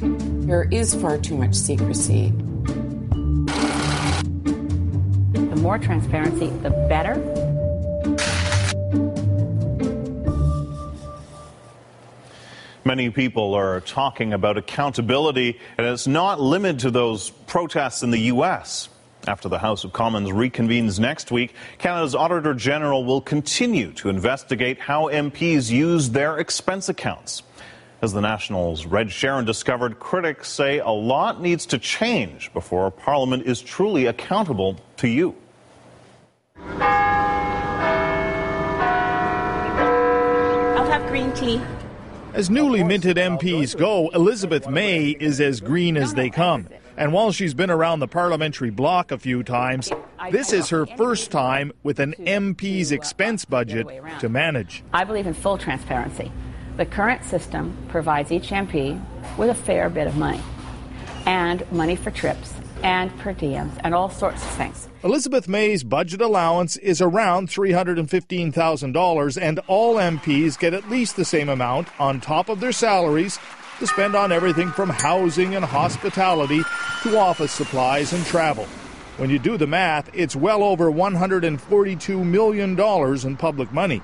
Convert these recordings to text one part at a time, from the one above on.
There is far too much secrecy. The more transparency, the better. Many people are talking about accountability, and it's not limited to those protests in the U.S. After the House of Commons reconvenes next week, Canada's Auditor General will continue to investigate how MPs use their expense accounts. As the National's Red Sharon discovered, critics say a lot needs to change before Parliament is truly accountable to you. I'll have green tea. As newly minted MPs go, Elizabeth May is as green as they come. And while she's been around the parliamentary block a few times, this is her first time with an MP's expense budget to manage. I believe in full transparency. The current system provides each MP with a fair bit of money, and money for trips, and per diems, and all sorts of things. Elizabeth May's budget allowance is around $315,000, and all MPs get at least the same amount on top of their salaries to spend on everything from housing and hospitality to office supplies and travel. When you do the math, it's well over $142 million in public money.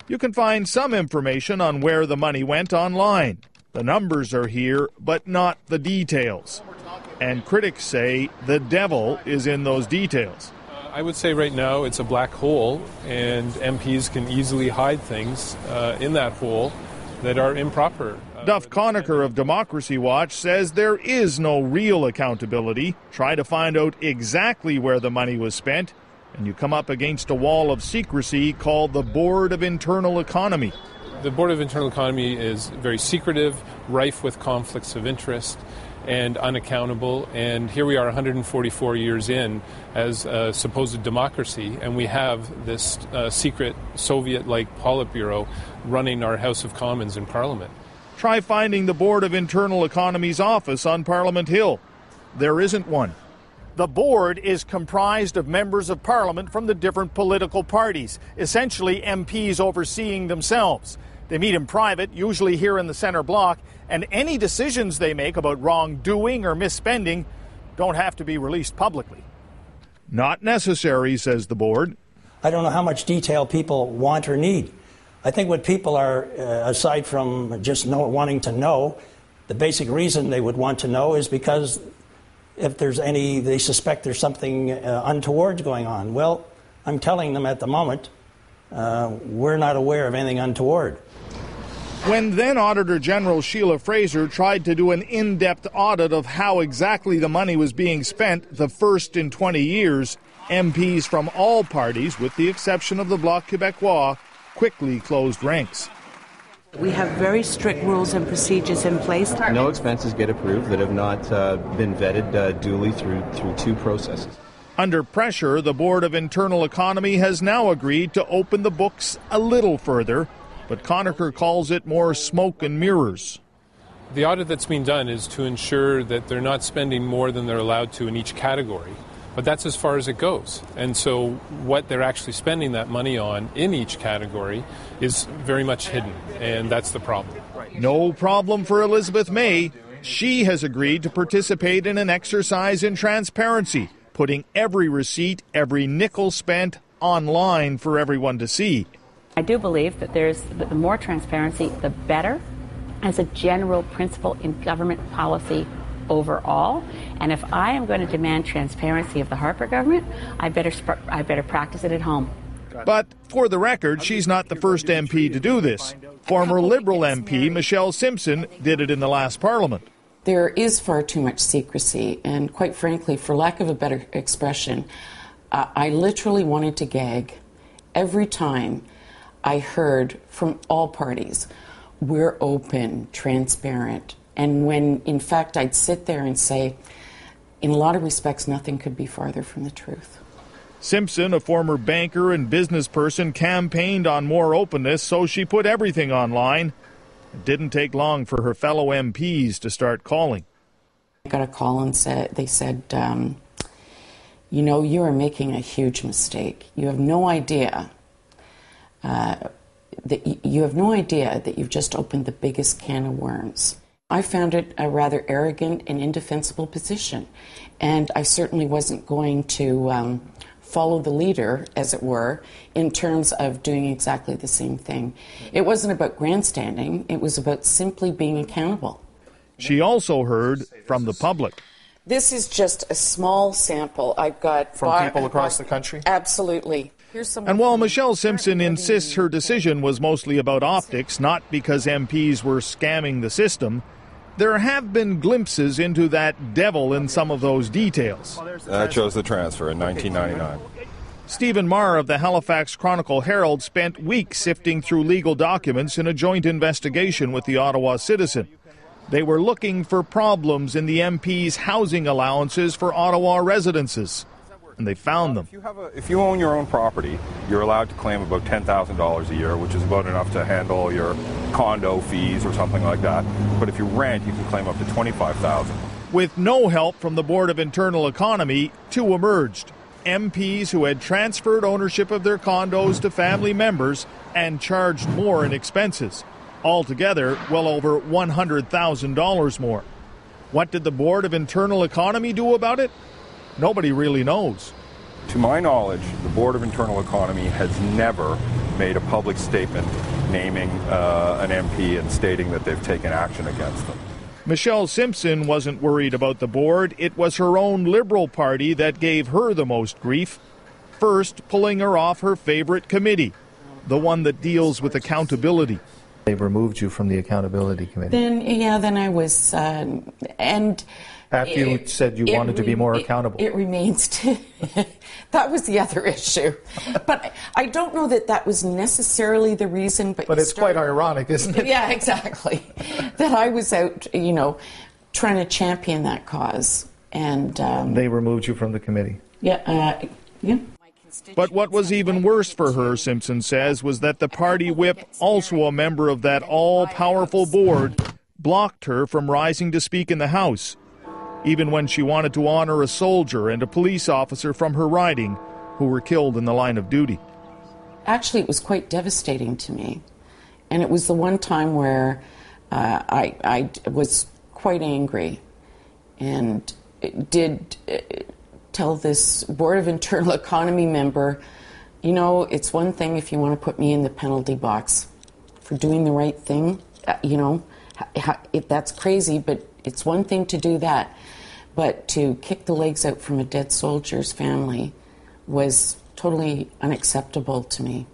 You can find some information on where the money went online. The numbers are here, but not the details. And critics say the devil is in those details. I would say right now it's a black hole, and MPs can easily hide things in that hole that are improper. Duff Conacher of Democracy Watch says there is no real accountability. Try to find out exactly where the money was spent, and you come up against a wall of secrecy called the Board of Internal Economy. The Board of Internal Economy is very secretive, rife with conflicts of interest, and unaccountable. And here we are 144 years in as a supposed democracy, and we have this secret Soviet-like Politburo running our House of Commons in Parliament. Try finding the Board of Internal Economy's office on Parliament Hill. There isn't one. The board is comprised of members of Parliament from the different political parties, essentially MPs overseeing themselves. They meet in private, usually here in the centre block, and any decisions they make about wrongdoing or misspending don't have to be released publicly. Not necessary, says the board. I don't know how much detail people want or need. I think what people are, aside from just wanting to know, the basic reason they would want to know is because if there's they suspect there's something untoward going on. Well, I'm telling them at the moment, we're not aware of anything untoward. When then Auditor General Sheila Fraser tried to do an in-depth audit of how exactly the money was being spent, the first in 20 years, MPs from all parties, with the exception of the Bloc Québécois, quickly closed ranks. We have very strict rules and procedures in place. No expenses get approved that have not been vetted duly through two processes. Under pressure, the Board of Internal Economy has now agreed to open the books a little further, but Conacher calls it more smoke and mirrors. The audit that's being done is to ensure that they're not spending more than they're allowed to in each category. But that's as far as it goes. And so what they're actually spending that money on in each category is very much hidden, and that's the problem. No problem for Elizabeth May. She has agreed to participate in an exercise in transparency, putting every receipt, every nickel spent online for everyone to see. I do believe that the more transparency, the better, as a general principle in government policy overall. And if I am going to demand transparency of the Harper government, I better practice it at home. But for the record, she's not the first MP to do this. Former Liberal MP Michelle Simpson did it in the last Parliament. There is far too much secrecy, and quite frankly, for lack of a better expression, I literally wanted to gag every time I heard from all parties, we're open, transparent. And when, in fact, I'd sit there and say, in a lot of respects, nothing could be farther from the truth. Simpson, a former banker and business person, campaigned on more openness, so she put everything online. It didn't take long for her fellow MPs to start calling. I got a call and they said, you know, you are making a huge mistake. You have no idea that you've just opened the biggest can of worms. I found it a rather arrogant and indefensible position, and I certainly wasn't going to follow the leader, as it were, in terms of doing exactly the same thing. It wasn't about grandstanding, it was about simply being accountable. She also heard from the public. This is just a small sample. I've got from people across the country? Absolutely. And while Michelle Simpson insists her decision was mostly about optics, not because MPs were scamming the system, there have been glimpses into that devil in some of those details. I chose the transfer in 1999. Stephen Marr of the Halifax Chronicle-Herald spent weeks sifting through legal documents in a joint investigation with the Ottawa Citizen. They were looking for problems in the MP's housing allowances for Ottawa residences, and they found them. If you own your own property, you're allowed to claim about $10,000 a year, which is about enough to handle your condo fees or something like that. But if you rent, you can claim up to $25,000. With no help from the Board of Internal Economy, two emerged. MPs who had transferred ownership of their condos to family members and charged more in expenses. Altogether, well over $100,000 more. What did the Board of Internal Economy do about it? Nobody really knows. To my knowledge, the Board of Internal Economy has never made a public statement naming an MP and stating that they've taken action against them. Michelle Simpson wasn't worried about the board. It was her own Liberal Party that gave her the most grief. First, pulling her off her favorite committee, the one that deals with accountability. They removed you from the accountability committee. Then I was, and after you said you wanted to be more accountable. It remains to, that was the other issue. But I don't know that that was necessarily the reason. But it's quite ironic, isn't it? Yeah, exactly. That I was out, trying to champion that cause. And they removed you from the committee. Yeah. But what was even worse for her, Simpson says, was that the party whip, also a member of that all-powerful board, blocked her from rising to speak in the House, even when she wanted to honor a soldier and a police officer from her riding who were killed in the line of duty. Actually, it was quite devastating to me. And it was the one time where I was quite angry and did tell this Board of Internal Economy member, it's one thing if you want to put me in the penalty box for doing the right thing, that's crazy, but it's one thing to do that. But to kick the legs out from a dead soldier's family was totally unacceptable to me.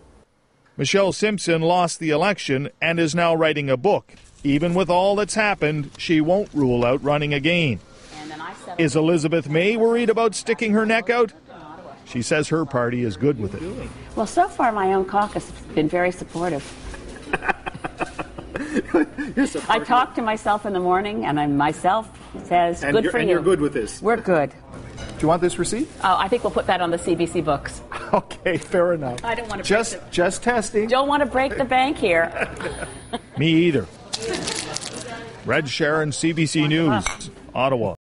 Michelle Simpson lost the election and is now writing a book. Even with all that's happened, she won't rule out running again. Is Elizabeth May worried about sticking her neck out? She says her party is good with it. Well, so far my own caucus has been very supportive. I talk to myself in the morning, and myself says, good for you. And you're good with this? We're good. Do you want this receipt? Oh, I think we'll put that on the CBC books. Okay, fair enough. I don't want to just testing. Don't want to break the bank here. Me either. Red Sharon, CBC News, Ottawa.